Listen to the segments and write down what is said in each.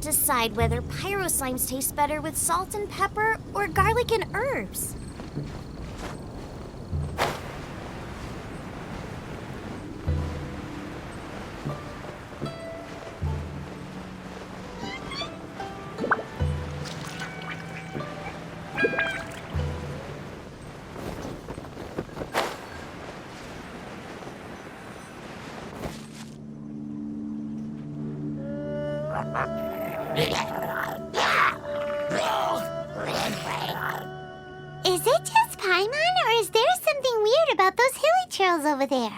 decide whether pyro slimes taste better with salt and pepper or garlic and herbs. Is it just Paimon, or is there something weird about those hilly trails over there?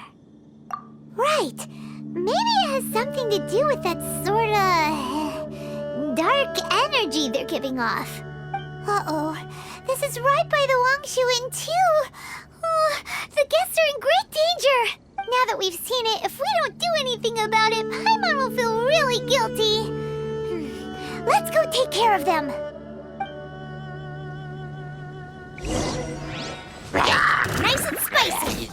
Right. Maybe it has something to do with that sorta dark energy they're giving off. Uh-oh. This is right by the Wangshu Inn, too. Oh, the guests are in great danger. Now that we've seen it, if we don't do anything about it, Paimon will feel really guilty. Let's go take care of them. Nice and spicy!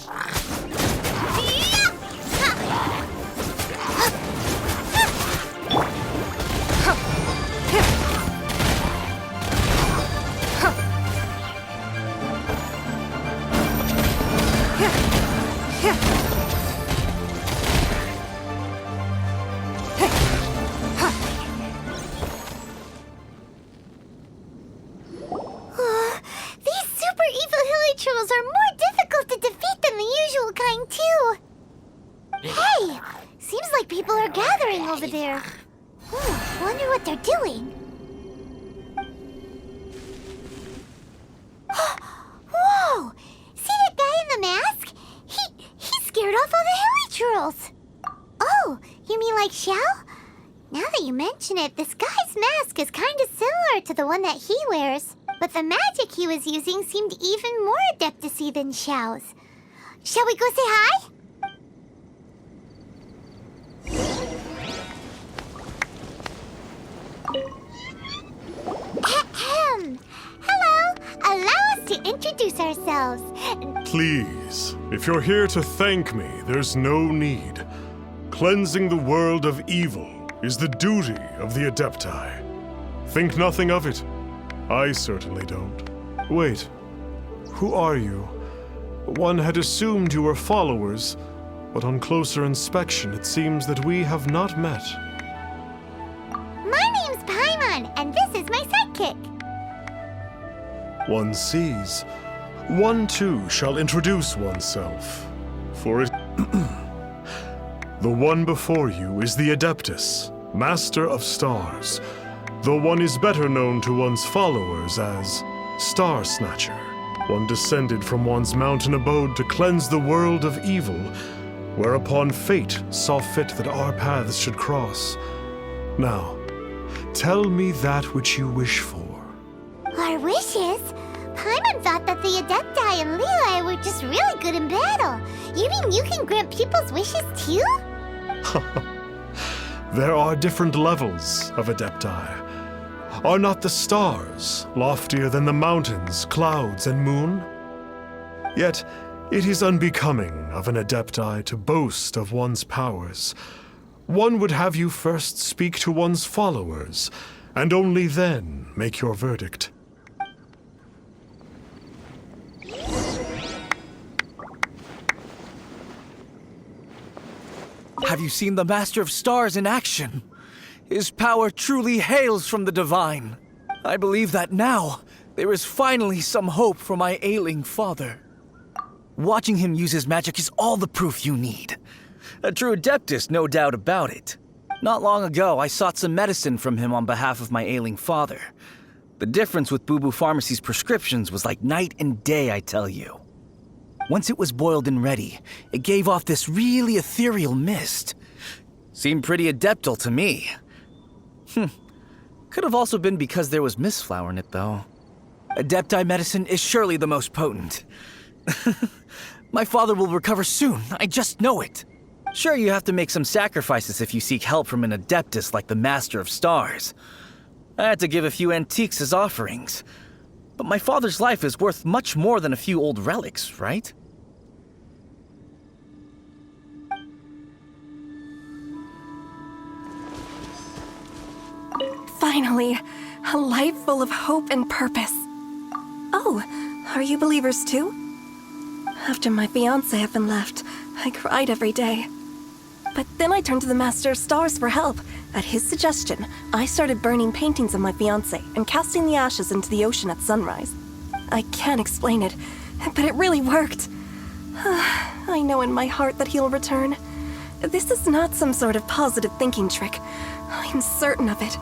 These super evil hilly trolls are more difficult to defeat than the usual kind, too. Hey! Seems like people are gathering over there. Wonder what they're doing. Whoa! See that guy in the mask? He scared off all the hilly trolls. Oh, you mean like Xiao? Now that you mention it, this guy's mask is kind of similar to the one that he wears. But the magic he was using seemed even more adeptus-y than Xiao's. Shall we go say hi? Ahem. Hello. Allow us to introduce ourselves. Please, if you're here to thank me, there's no need. Cleansing the world of evil is the duty of the Adepti. Think nothing of it. I certainly don't. Wait, who are you? One had assumed you were followers, but on closer inspection it seems that we have not met. My name's Paimon, and this is my sidekick. One sees. One too shall introduce oneself. For it... The one before you is the Adeptus, Master of Stars, though one is better known to one's followers as Starsnatcher. One descended from one's mountain abode to cleanse the world of evil, whereupon fate saw fit that our paths should cross. Now, tell me that which you wish for. Our wishes? Paimon thought that the Adepti and Levi were just really good in battle. You mean you can grant people's wishes too? There are different levels of Adepti. Are not the stars loftier than the mountains, clouds, and moon? Yet, it is unbecoming of an Adepti to boast of one's powers. One would have you first speak to one's followers, and only then make your verdict. Have you seen the Master of Stars in action? His power truly hails from the divine. I believe that now, there is finally some hope for my ailing father. Watching him use his magic is all the proof you need. A true Adeptus, no doubt about it. Not long ago, I sought some medicine from him on behalf of my ailing father. The difference with Boo Boo Pharmacy's prescriptions was like night and day, I tell you. Once it was boiled and ready, it gave off this really ethereal mist. Seemed pretty adeptal to me. Could have also been because there was mistflower in it, though. Adepti medicine is surely the most potent. My father will recover soon, I just know it. Sure, you have to make some sacrifices if you seek help from an Adeptus like the Master of Stars. I had to give a few antiques as offerings. But my father's life is worth much more than a few old relics, right? Finally, a life full of hope and purpose. Oh, are you believers too? After my fiancé had been left, I cried every day. But then I turned to the Master of Stars for help. At his suggestion, I started burning paintings of my fiancé and casting the ashes into the ocean at sunrise. I can't explain it, but it really worked. I know in my heart that he'll return. This is not some sort of positive thinking trick. I'm certain of it.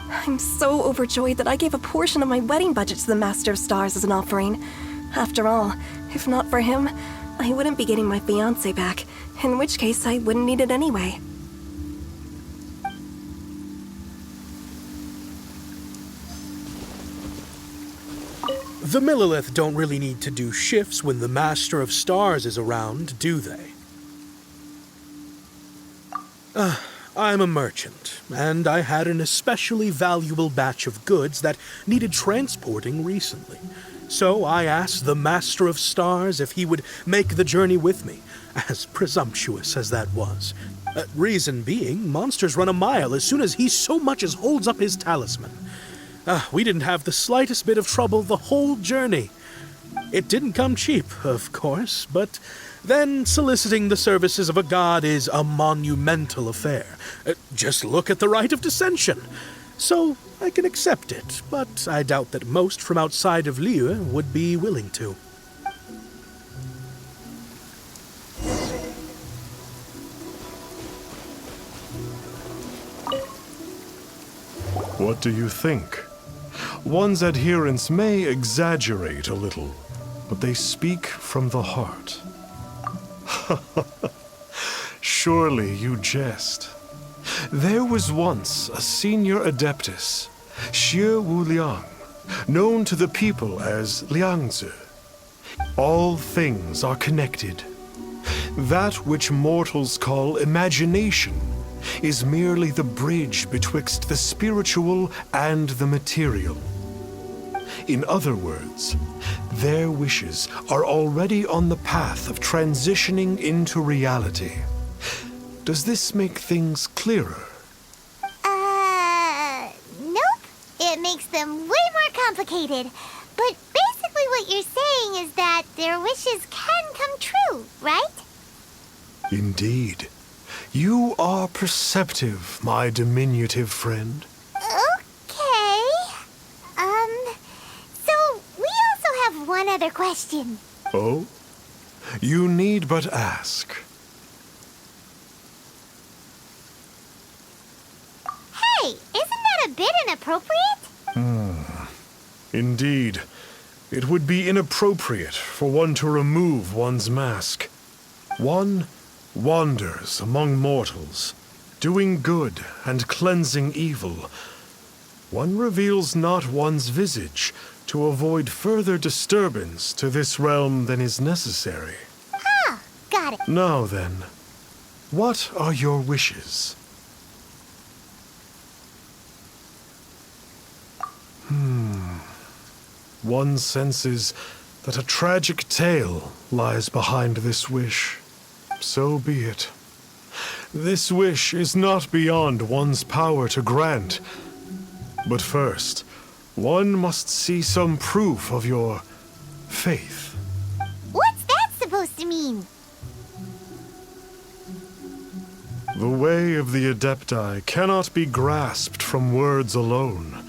I'm so overjoyed that I gave a portion of my wedding budget to the Master of Stars as an offering. After all, if not for him, I wouldn't be getting my fiancé back, in which case I wouldn't need it anyway. The Millilith don't really need to do shifts when the Master of Stars is around, do they? I'm a merchant, and I had an especially valuable batch of goods that needed transporting recently. So I asked the Master of Stars if he would make the journey with me, as presumptuous as that was. Reason being, monsters run a mile as soon as he so much as holds up his talisman. We didn't have the slightest bit of trouble the whole journey. It didn't come cheap, of course, but then soliciting the services of a god is a monumental affair. Just look at the right of dissension. So I can accept it, but I doubt that most from outside of Liyue would be willing to. What do you think? One's adherents may exaggerate a little, but they speak from the heart. Surely you jest. There was once a senior adeptus, Xie Wu Liang, known to the people as Liangzi. All things are connected. That which mortals call imagination is merely the bridge betwixt the spiritual and the material. In other words, their wishes are already on the path of transitioning into reality. Does this make things clearer? Nope. It makes them way more complicated. But basically what you're saying is that their wishes can come true, right? Indeed. You are perceptive, my diminutive friend. Okay. So we also have one other question. Oh? You need but ask. Hey, isn't that a bit inappropriate? Indeed. It would be inappropriate for one to remove one's mask. One wanders among mortals, doing good and cleansing evil. One reveals not one's visage to avoid further disturbance to this realm than is necessary. Ah, got it. Now then, what are your wishes? One senses that a tragic tale lies behind this wish. So be it. This wish is not beyond one's power to grant. But first, one must see some proof of your faith. What's that supposed to mean? The way of the Adepti cannot be grasped from words alone.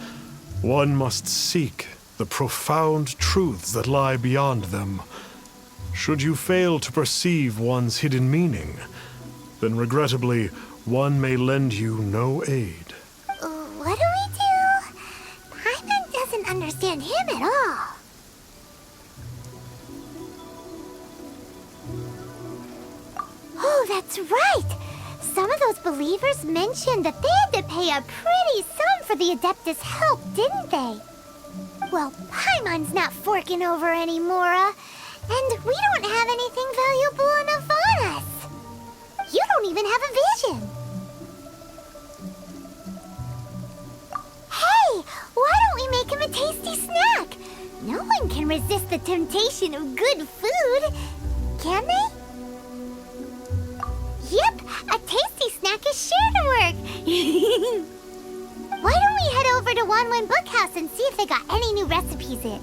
One must seek the profound truths that lie beyond them. Should you fail to perceive one's hidden meaning, then regrettably, one may lend you no aid. What do we do? Paimon doesn't understand him at all. Oh, that's right! Some of those believers mentioned that they had to pay a pretty sum for the Adeptus' help, didn't they? Well, Paimon's not forking over anymore, and we don't have anything valuable enough on us. You don't even have a vision. Hey, why don't we make him a tasty snack? No one can resist the temptation of good food, can they? Yep, a tasty snack is sure to work. Why don't we head over to Wanwen Bookhouse and see if they got any new recipes in.